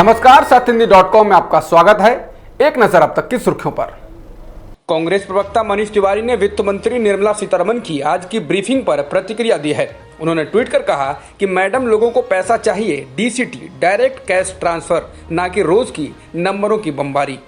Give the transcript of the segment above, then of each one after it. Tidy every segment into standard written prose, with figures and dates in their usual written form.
नमस्कार, सत्यहिंदी.com में आपका स्वागत है। एक नजर अब तक की सुर्खियों पर। कांग्रेस प्रवक्ता मनीष तिवारी ने वित्त मंत्री निर्मला सीतारमण की आज की ब्रीफिंग पर प्रतिक्रिया दी है। उन्होंने ट्वीट कर कहा कि मैडम, लोगों को पैसा चाहिए, डीसीटी डायरेक्ट कैश ट्रांसफर, ना कि रोज की नंबरों की बमबारी।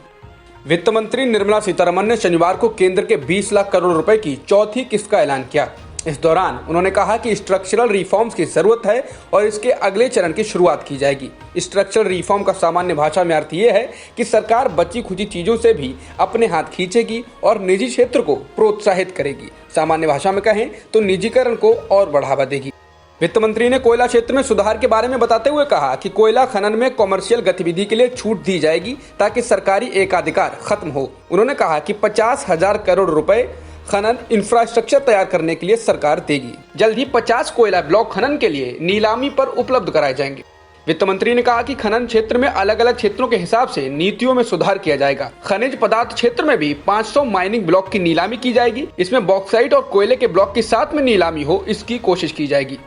वित्त मंत्री निर्मला सीतारमण ने शनिवार को केंद्र के 20 लाख करोड़ रुपए की चौथी किस्त का ऐलान किया। इस दौरान उन्होंने कहा कि स्ट्रक्चरल रिफॉर्म्स की जरूरत है और इसके अगले चरण की शुरुआत की जाएगी। स्ट्रक्चरल रिफॉर्म का सामान्य भाषा में अर्थ ये है कि सरकार बची खुची चीजों से भी अपने हाथ खींचेगी और निजी क्षेत्र को प्रोत्साहित करेगी। सामान्य भाषा में कहें तो निजीकरण को और बढ़ावा देगी। वित्त मंत्री ने कोयला क्षेत्र में सुधार के बारे में बताते हुए कहा कि कोयला खनन में कॉमर्शियल गतिविधि के लिए छूट दी जाएगी ताकि सरकारी एकाधिकार खत्म हो। उन्होंने कहा कि 50,000 करोड़ रुपए खनन इंफ्रास्ट्रक्चर तैयार करने के लिए सरकार देगी। जल्द ही 50 कोयला ब्लॉक खनन के लिए नीलामी पर उपलब्ध कराए जाएंगे। वित्त मंत्री ने कहा कि खनन क्षेत्र में अलग अलग क्षेत्रों के हिसाब से नीतियों में सुधार किया जाएगा। खनिज पदार्थ क्षेत्र में भी 500 माइनिंग ब्लॉक की नीलामी की जाएगी। इसमें बॉक्साइट और कोयले के ब्लॉक के साथ में नीलामी हो, इसकी कोशिश की जाएगी।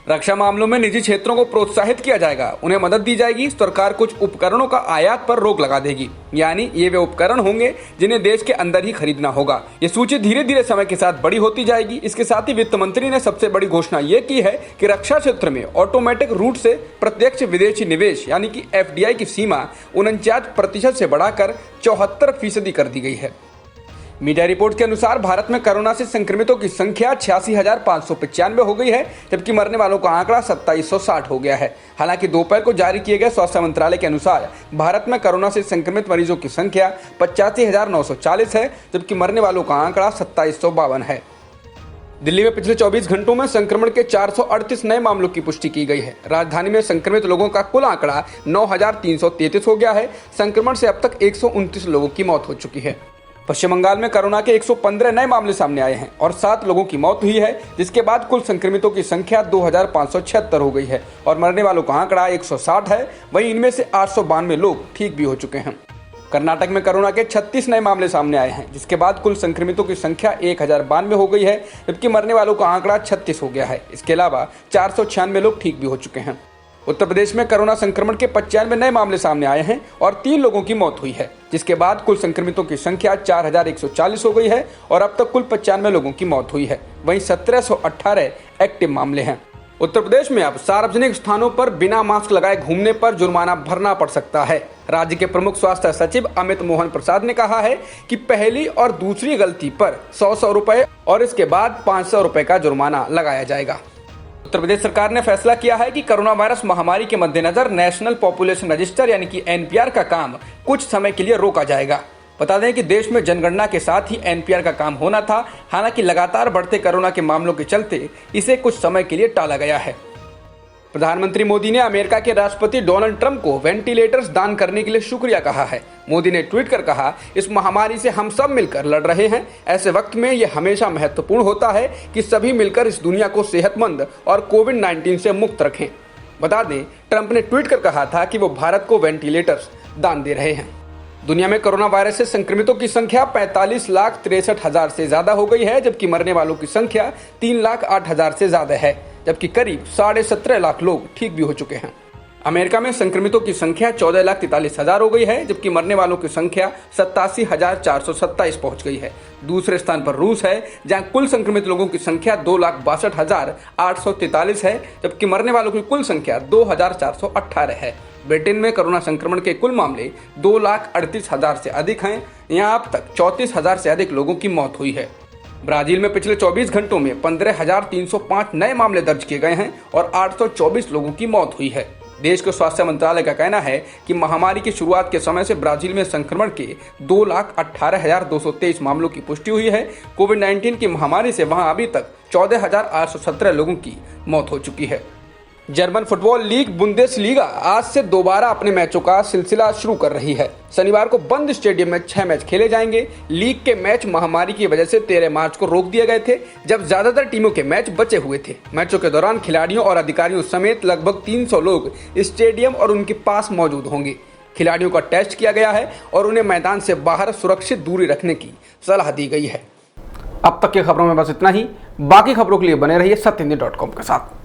रक्षा मामलों में निजी क्षेत्रों को प्रोत्साहित किया जाएगा, उन्हें मदद दी जाएगी। सरकार कुछ उपकरणों का आयात पर रोक लगा देगी, यानी ये वे उपकरण होंगे जिन्हें देश के अंदर ही खरीदना होगा। ये सूची धीरे धीरे समय के साथ बड़ी होती जाएगी। इसके साथ ही वित्त मंत्री ने सबसे बड़ी घोषणा ये की है कि रक्षा क्षेत्र में ऑटोमेटिक रूट से प्रत्यक्ष विदेशी निवेश यानी कि FDI की सीमा 49% से बढ़ाकर 74% कर दी गई है। मीडिया रिपोर्ट के अनुसार भारत में कोरोना से संक्रमितों की संख्या 86,595 हो गई है, जबकि मरने वालों का आंकड़ा 2760 हो गया है। हालांकि दोपहर को जारी किए गए स्वास्थ्य मंत्रालय के अनुसार भारत में कोरोना से संक्रमित मरीजों की संख्या 85,940 है, जबकि मरने वालों का आंकड़ा 2752 है। दिल्ली में पिछले 24 घंटों में संक्रमण के 438 नए मामलों की पुष्टि की गई है। राजधानी में संक्रमित लोगों का कुल आंकड़ा 9,333 हो गया है। संक्रमण से अब तक 129 लोगों की मौत हो चुकी है। पश्चिम बंगाल में कोरोना के 115 नए मामले सामने आए हैं और 7 लोगों की मौत हुई है, जिसके बाद कुल संक्रमितों की संख्या 2,576 हो गई है और मरने वालों का आंकड़ा 160 है। वहीं इनमें से 892 लोग ठीक भी हो चुके हैं। कर्नाटक में कोरोना के 36 नए मामले सामने आए हैं, जिसके बाद कुल संक्रमितों की संख्या 1,092 हो गई है, जबकि मरने वालों का आंकड़ा 36 हो गया है। इसके अलावा 496 लोग ठीक भी हो चुके हैं। उत्तर प्रदेश में कोरोना संक्रमण के 95 नए मामले सामने आए हैं और 3 लोगों की मौत हुई है, जिसके बाद कुल संक्रमितों की संख्या 4,140 हो गई है और अब तक कुल 95 लोगों की मौत हुई है। वहीं 1,718 एक्टिव मामले हैं। उत्तर प्रदेश में अब सार्वजनिक स्थानों पर बिना मास्क लगाए घूमने पर जुर्माना भरना पड़ सकता है। राज्य के प्रमुख स्वास्थ्य सचिव अमित मोहन प्रसाद ने कहा है कि पहली और दूसरी गलती पर 100 रुपए और इसके बाद 500 रुपए का जुर्माना लगाया जाएगा। उत्तर प्रदेश सरकार ने फैसला किया है कि कोरोना वायरस महामारी के मद्देनजर नेशनल पॉपुलेशन रजिस्टर यानी कि NPR का काम कुछ समय के लिए रोका जाएगा। बता दें कि देश में जनगणना के साथ ही NPR का काम होना था। हालांकि लगातार बढ़ते कोरोना के मामलों के चलते इसे कुछ समय के लिए टाला गया है। प्रधानमंत्री मोदी ने अमेरिका के राष्ट्रपति डोनाल्ड ट्रंप को वेंटिलेटर्स दान करने के लिए शुक्रिया कहा है। मोदी ने ट्वीट कर कहा, इस महामारी से हम सब मिलकर लड़ रहे हैं। ऐसे वक्त में यह हमेशा महत्वपूर्ण होता है कि सभी मिलकर इस दुनिया को सेहतमंद और कोविड-19 से मुक्त रखें। बता दें, ट्रंप ने ट्वीट कर कहा था कि वो भारत को वेंटिलेटर्स दान दे रहे हैं। दुनिया में कोरोना वायरस से संक्रमितों की संख्या 45,63,000 से ज्यादा हो गई है, जबकि मरने वालों की संख्या 3,08,000 से ज्यादा है, जबकि करीब 17.5 लाख लोग ठीक भी हो चुके हैं। अमेरिका में संक्रमितों की संख्या 14,43,000 हो गई है, जबकि मरने वालों की संख्या 87,427 पहुंच गई है। दूसरे स्थान पर रूस है, जहां कुल संक्रमित लोगों की संख्या 2,62,843 है, जबकि मरने वालों की कुल संख्या 2,418 है। ब्रिटेन में कोरोना संक्रमण के कुल मामले 2,38,000 से अधिक हैं। यहाँ अब तक 34,000 से अधिक लोगों की मौत हुई है। ब्राजील में पिछले 24 घंटों में 15,305 नए मामले दर्ज किए गए हैं और 824 लोगों की मौत हुई है। देश के स्वास्थ्य मंत्रालय का कहना है कि महामारी की शुरुआत के समय से ब्राजील में संक्रमण के 2,18,223 मामलों की पुष्टि हुई है। कोविड-19 की महामारी से वहां अभी तक 14,817 लोगों की मौत हो चुकी है। जर्मन फुटबॉल लीग बुंदेसलीगा आज से दोबारा अपने मैचों का सिलसिला शुरू कर रही है। शनिवार को बंद स्टेडियम में 6 मैच खेले जाएंगे। लीग के मैच महामारी की वजह से 13 मार्च को रोक दिए गए थे, जब ज्यादातर टीमों के मैच बचे हुए थे। मैचों के दौरान खिलाड़ियों और अधिकारियों समेत लगभग 300 लोग स्टेडियम और उनके पास मौजूद होंगे। खिलाड़ियों का टेस्ट किया गया है और उन्हें मैदान से बाहर सुरक्षित दूरी रखने की सलाह दी गई है। अब तक की खबरों में बस इतना ही। बाकी खबरों के लिए बने रहिए सत्यहिंदी.com के साथ।